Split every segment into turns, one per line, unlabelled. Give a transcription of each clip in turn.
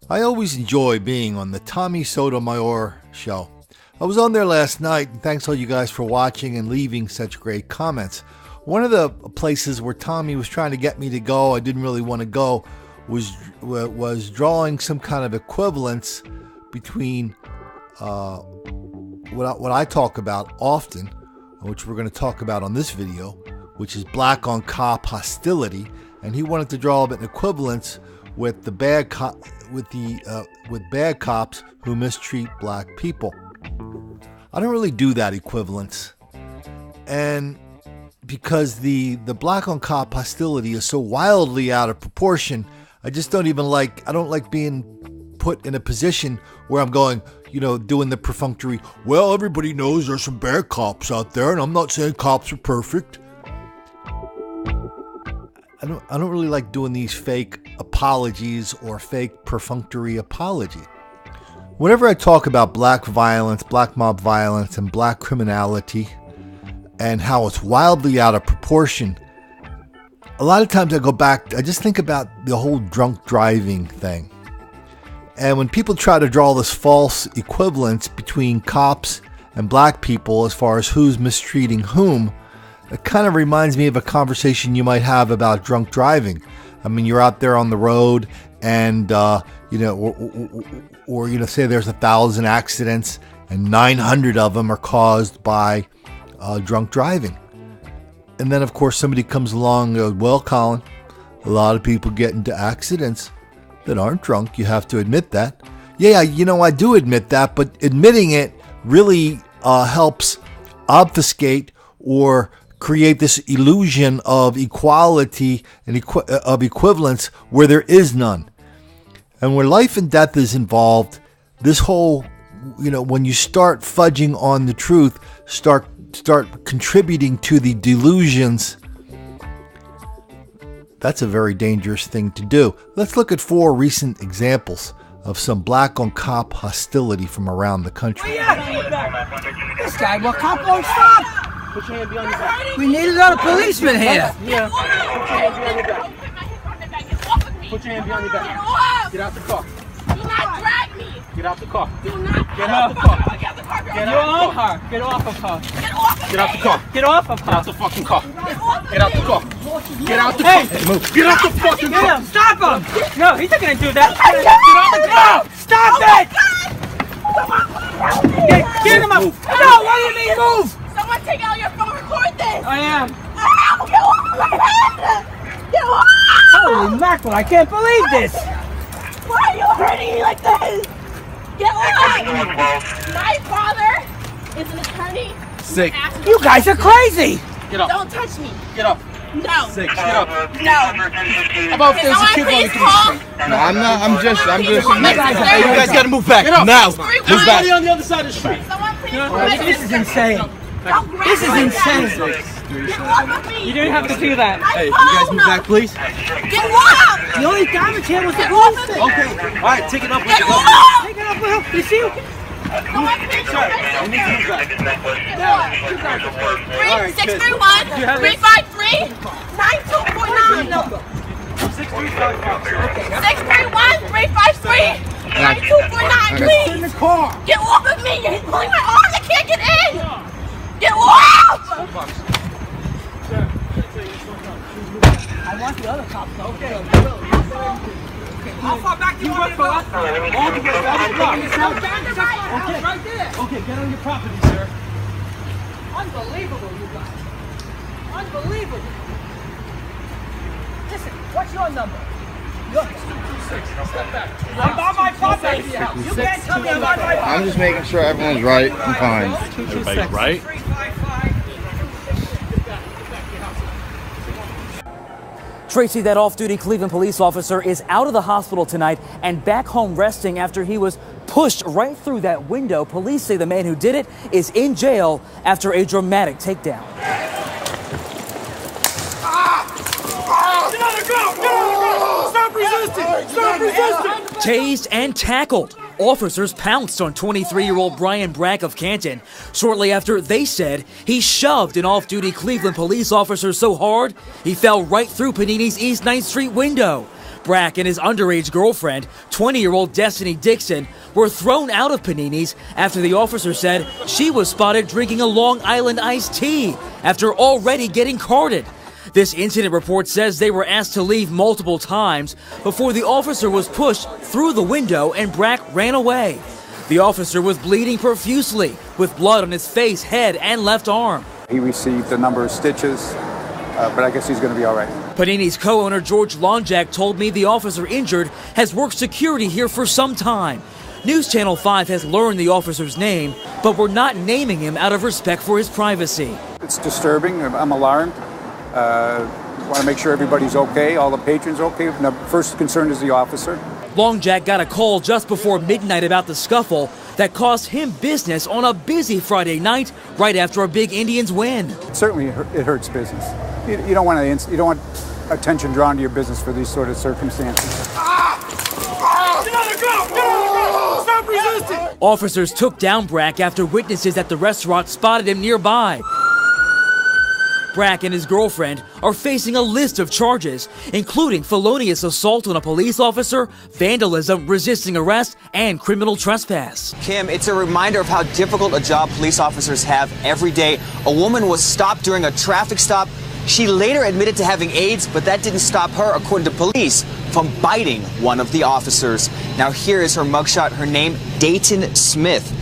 I always enjoy being on the Tommy Sotomayor show. I was on there last night, and thanks all you guys for watching and leaving such great comments. One of the places where Tommy was trying to get me to go, I didn't really want to go, was drawing some kind of equivalence between what I talk about often, which we're going to talk about on this video, which is black on cop hostility, and he wanted to draw an equivalence with the bad cops who mistreat black people. I don't really do that equivalence, and because the black on cop hostility is so wildly out of proportion, I just don't like being put in a position where I'm going, doing the perfunctory, well, everybody knows there's some bad cops out there, and I'm not saying cops are perfect. I don't really like doing these fake apologies or fake perfunctory apology. Whenever I talk about black violence, black mob violence, and black criminality, and how it's wildly out of proportion, a lot of times I just think about the whole drunk driving thing. And when people try to draw this false equivalence between cops and black people as far as who's mistreating whom, it kind of reminds me of a conversation you might have about drunk driving. I mean, you're out there on the road and, say there's 1,000 accidents and 900 of them are caused by drunk driving. And then, of course, somebody comes along and goes, well, Colin, a lot of people get into accidents that aren't drunk. You have to admit that. Yeah, I do admit that, but admitting it really helps obfuscate or create this illusion of equality and of equivalence where there is none. And where life and death is involved, this whole, when you start fudging on the truth, start contributing to the delusions, that's a very dangerous thing to do. Let's look at 4 recent examples of some black on cop hostility from around the country.
This guy, well, cop won't stop.
Put your hand behind your back.
We need another policeman here.
Yeah. Put your hand behind your back. Get out the car.
Do not drag me.
Get out the car.
Do not
Get out the car.
Get out the car.
Get out the car.
Get off of her.
Get off of
Get out the car.
Get off of her.
Get out the fucking car.
Get
out the car. Get out the car. Move. Get out the fucking car.
Get him. Stop him. No, he's not going to do that.
Get
off the car. Stop it. Get him up. No, what do you mean move?
Someone take out your phone. Record this.
I am.
Ow, get off of my head. Get off.
Holy mackerel, I can't believe this.
Why are you hurting me like this? Get off. My father is an attorney.
Sick.
You guys are crazy.
Get up.
Don't touch me.
Get up.
No.
Sick. Get up.
No.
About
Can someone please call?
No, I'm not. I'm just.
You guys gotta move back. Get up. Now. Move back. Everybody on the other side of the street.
Someone please
This is insane. This is insane.
Get off of me.
You didn't have to do that.
Hey, you guys move back, please.
Get off.
The only damage here was the
off of me.
Okay. All right, take it up.
Get off.
Take it up, Will. You see?
Someone please
Sir, I need you back.
631-353-9249. 631-353-9249, please.
In the car.
Get off of me. You're pulling my arms. I can't get in. Get off.
I want the other cops. Okay. How far back do you want to go?
All the way back.
Okay, right there.
Okay, get on your property, sir.
Unbelievable, you guys. Unbelievable. Listen, what's your number? Look.
226. Step back.
I'm on my property. You can't tell me I'm on my property.
I'm just making sure everyone's right and fine.
Everybody's right?
Tracy, that off-duty Cleveland police officer is out of the hospital tonight and back home resting after he was pushed right through that window. Police say the man who did it is in jail after a dramatic takedown.
Stop resisting! Stop resisting!
Tased and tackled. Officers pounced on 23-year-old Brian Brack of Canton shortly after they said he shoved an off-duty Cleveland police officer so hard he fell right through Panini's East 9th Street window. Brack and his underage girlfriend, 20-year-old Destiny Dixon, were thrown out of Panini's after the officer said she was spotted drinking a Long Island iced tea after already getting carded. This incident report says they were asked to leave multiple times before the officer was pushed through the window and Brack ran away. The officer was bleeding profusely with blood on his face, head, and left arm.
He received a number of stitches, but I guess he's going to be all right.
Panini's co-owner George Lonjak told me the officer injured has worked security here for some time. News Channel 5 has learned the officer's name, but we're not naming him out of respect for his privacy.
It's disturbing. I'm alarmed. Want to make sure everybody's okay, all the patrons okay. The first concern is the officer.
Lonjak got a call just before midnight about the scuffle that cost him business on a busy Friday night right after a big Indians win.
Certainly it hurts business. You don't want attention drawn to your business for these sort of circumstances.
Stop resisting!
Officers took down Brack after witnesses at the restaurant spotted him nearby. Brack and his girlfriend are facing a list of charges, including felonious assault on a police officer, vandalism, resisting arrest, and criminal trespass.
Kim, it's a reminder of how difficult a job police officers have every day. A woman was stopped during a traffic stop. She later admitted to having AIDS, but that didn't stop her, according to police, from biting one of the officers. Now here is her mugshot. Her name, Dayton Smith.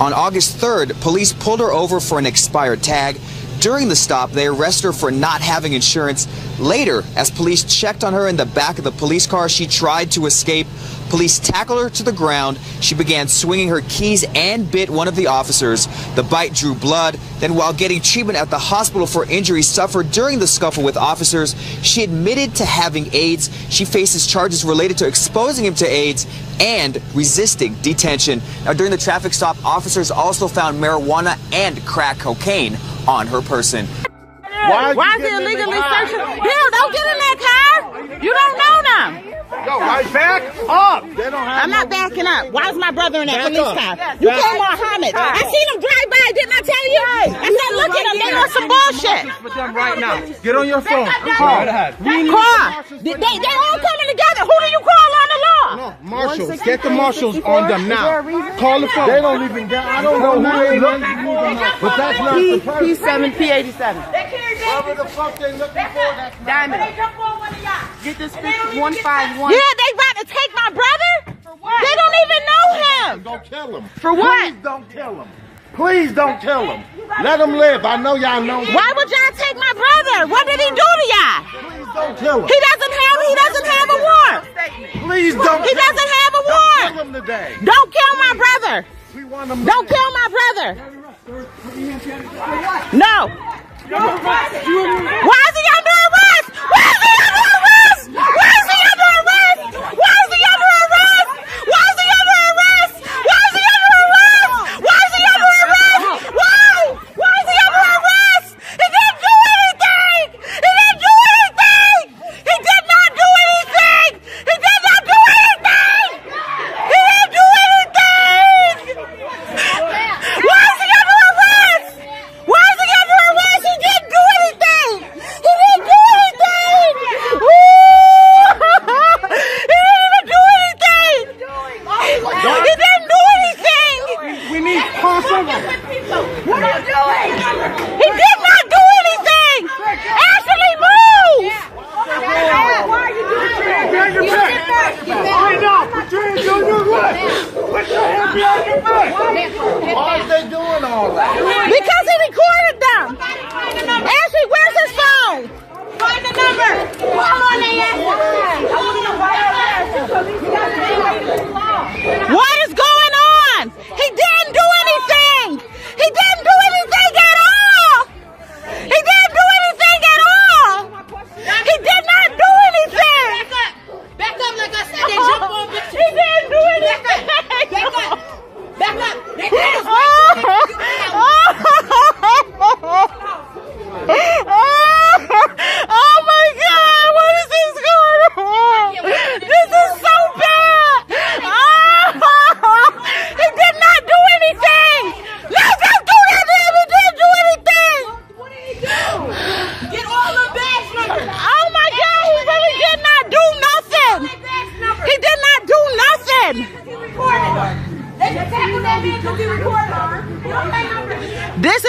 On August 3rd, police pulled her over for an expired tag. During the stop, they arrested her for not having insurance. Later, as police checked on her in the back of the police car, she tried to escape. Police tackled her to the ground. She began swinging her keys and bit one of the officers. The bite drew blood. Then, while getting treatment at the hospital for injuries suffered during the scuffle with officers, she admitted to having AIDS. She faces charges related to exposing him to AIDS and resisting detention. Now, during the traffic stop, officers also found marijuana and crack cocaine on her person.
Why is it illegally searching? Bill, don't get in that car. You don't know them.
Yo, right back up.
I'm not backing up. Why is my brother in that police car? You came on Hamid. I seen him drive by. Didn't I tell you? I said, look at him. They on some bullshit.
For them right now. Get on your phone. Call.
Call. They all coming together. Who do you call on the law?
No, marshals. Get the marshals on them now. Call the phone. They don't even get. I don't know who they look. But that's not the person.
P7, P87.
Whoever the fuck they looking for, that's
Diamond.
Get this 151.
Yeah, they about to take my brother? For what? They don't even know him.
Don't kill him.
For what?
Please don't kill him. Please don't kill him. Let him live. I know y'all know.
Why would y'all take my brother? What did he do to y'all?
Please don't kill him.
He doesn't have a warrant.
Please don't.
He doesn't have a warrant.
Kill him today.
Don't kill my brother.
We want him.
Don't kill my brother. No. Why is he under arrest? Why is he under arrest? Why is he under arrest? Why is he under arrest? Why is he under arrest? Why is he under arrest? Why is he under arrest? Why? Why is he under arrest? He didn't do anything. He didn't do anything. He did not do anything. He did not do anything. He didn't do anything. Why is he under arrest? Why is he under arrest? He didn't do anything. He didn't do anything. He didn't even do anything. He didn't do anything.
We need crossover.
What are you doing? He did not do anything. Ashley, move. Why are you doing that?
Right now, put your hands on your back. Put your hands behind your back. Why are they doing all that?
Because he recorded them. Ashley, where's his phone? Find the number. Call on the What is going on? He didn't do anything. He didn't do anything at all. He didn't do anything at all. He did not do anything.
Back up, like I said, they jump on the
He didn't do anything.
Back up. Back up.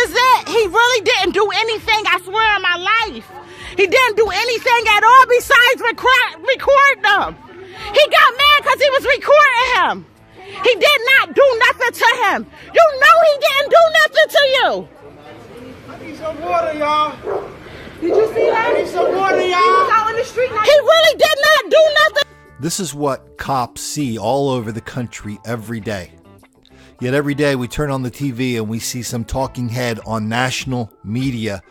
is it. He really didn't do anything, I swear on my life. He didn't do anything at all besides record them. He got mad because he was recording him. He did not do nothing to him. You know he didn't do nothing to you.
I need some water, y'all.
Did you see that?
I need some water, y'all.
He was out in the street. He really did not do nothing.
This is what cops see all over the country every day. Yet every day we turn on the TV and we see some talking head on national media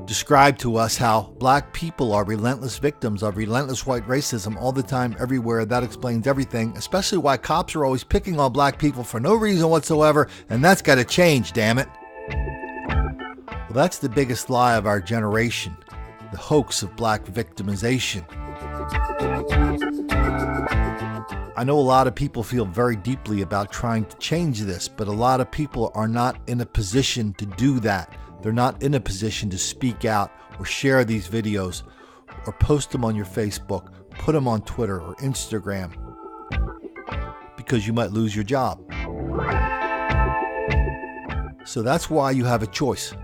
describe to us how black people are relentless victims of relentless white racism all the time, everywhere. That explains everything, especially why cops are always picking on black people for no reason whatsoever, and that's got to change, damn it. Well, that's the biggest lie of our generation, the hoax of black victimization. I know a lot of people feel very deeply about trying to change this, but a lot of people are not in a position to do that. They're not in a position to speak out or share these videos or post them on your Facebook, put them on Twitter or Instagram, because you might lose your job. So that's why you have a choice.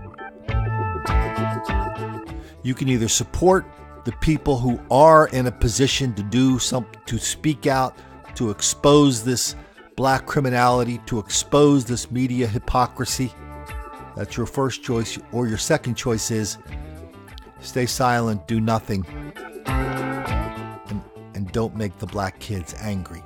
You can either support the people who are in a position to do something, to speak out, to expose this black criminality, to expose this media hypocrisy. That's your first choice. Or your second choice is stay silent, do nothing, and don't make the black kids angry.